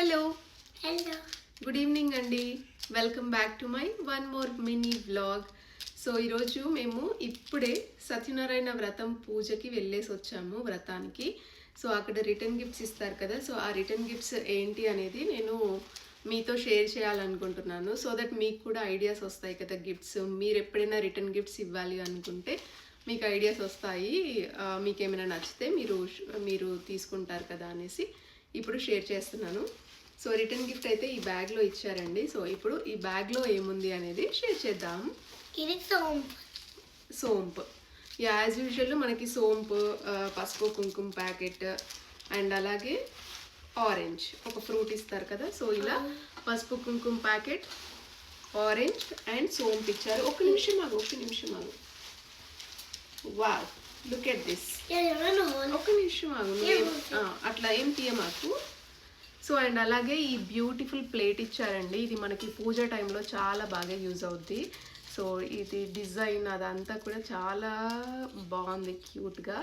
Hello hello good evening అండి. Welcome back to my one more mini vlog. So ఈరోజు మేము ఇప్పుడే సత్యనారాయణ వ్రతం పూజకి వెళ్ళేసి వచ్చాము వ్రతానికి. సో అక్కడ రిటర్న్ గిఫ్ట్స్ ఇస్తారు కదా, సో ఆ రిటర్న్ గిఫ్ట్స్ ఏంటి అనేది నేను మీతో షేర్ చేయాలనుకుంటున్నాను. సో దట్ మీకు కూడా ఐడియాస్ వస్తాయి కదా గిఫ్ట్స్. మీరు ఎప్పుడైనా రిటర్న్ గిఫ్ట్స్ ఇవ్వాలి అనుకుంటే మీకు ఐడియాస్ వస్తాయి. మీకు ఏమైనా నచ్చితే మీరు తీసుకుంటారు కదా అనేసి ఇప్పుడు షేర్ చేస్తున్నాను. సో రిటర్న్ గిఫ్ట్ అయితే ఈ బ్యాగ్లో ఇచ్చారండి. సో ఇప్పుడు ఈ బ్యాగ్లో ఏముంది అనేది షేర్ చేద్దాం. ఇది సోంపు. సోంపు, యాజ్ యూజువల్ మనకి సోంపు, పసుపు కుంకుమ ప్యాకెట్ అండ్ అలాగే ఆరెంజ్ ఒక ఫ్రూట్ ఇస్తారు కదా. సో ఇలా పసుపు కుంకుమ ప్యాకెట్, ఆరెంజ్ అండ్ సోంపు ఇచ్చారు. ఒక నిమిషం ఆగు. Wow, look at this. ఒక నిమిషం ఆగు, అట్లా ఏం తీయ మాకు. సో అండ్ అలాగే ఈ బ్యూటిఫుల్ ప్లేట్ ఇచ్చారండి. ఇది మనకి పూజ టైంలో చాలా బాగా యూజ్ అవుద్ది. సో ఇది డిజైన్ అదంతా కూడా చాలా బాగుంది, క్యూట్గా.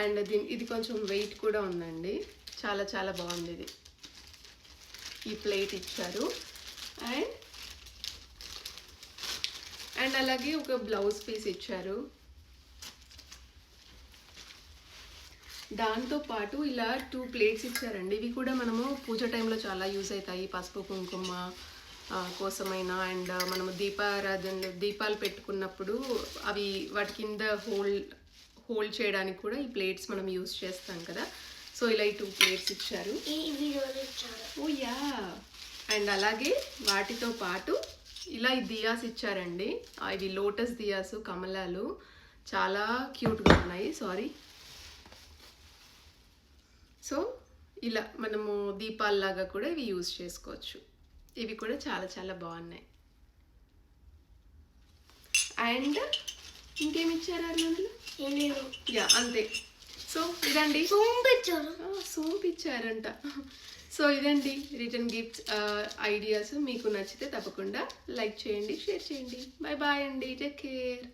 అండ్ ఇది కొంచెం వెయిట్ కూడా ఉందండి. చాలా చాలా బాగుంది ఇది. ఈ ప్లేట్ ఇచ్చారు అండ్ అలాగే ఒక బ్లౌజ్ పీస్ ఇచ్చారు. దాంతోపాటు ఇలా 2 ప్లేట్స్ ఇచ్చారండి. ఇవి కూడా మనము పూజ టైంలో చాలా యూజ్ అవుతాయి, పసుపు కుంకుమ కోసమైనా. అండ్ మనము దీపాలు పెట్టుకున్నప్పుడు అవి వాటి కింద హోల్డ్ చేయడానికి కూడా ఈ ప్లేట్స్ మనం యూజ్ చేస్తాం కదా. సో ఇలా ఈ 2 ప్లేట్స్ ఇచ్చారు. ఓ యా. అండ్ అలాగే వాటితో పాటు ఇలా ఈ దియాస్ ఇచ్చారండి. ఇవి లోటస్ దియాస్, కమలాలు చాలా క్యూట్గా ఉన్నాయి. సో ఇలా మనము దీపాల్లాగా కూడా ఇవి యూజ్ చేసుకోవచ్చు. ఇవి కూడా చాలా చాలా బాగున్నాయి. అండ్ ఇంకేమి ఇచ్చారు అందులో? యా అంతే. సో ఇదండి, సోంపు ఇచ్చారంట. సో ఇదండి రిటర్న్ గిఫ్ట్స్ ఐడియాస్. మీకు నచ్చితే తప్పకుండా లైక్ చేయండి, షేర్ చేయండి. బాయ్ బాయ్ అండి, టేక్ కేర్.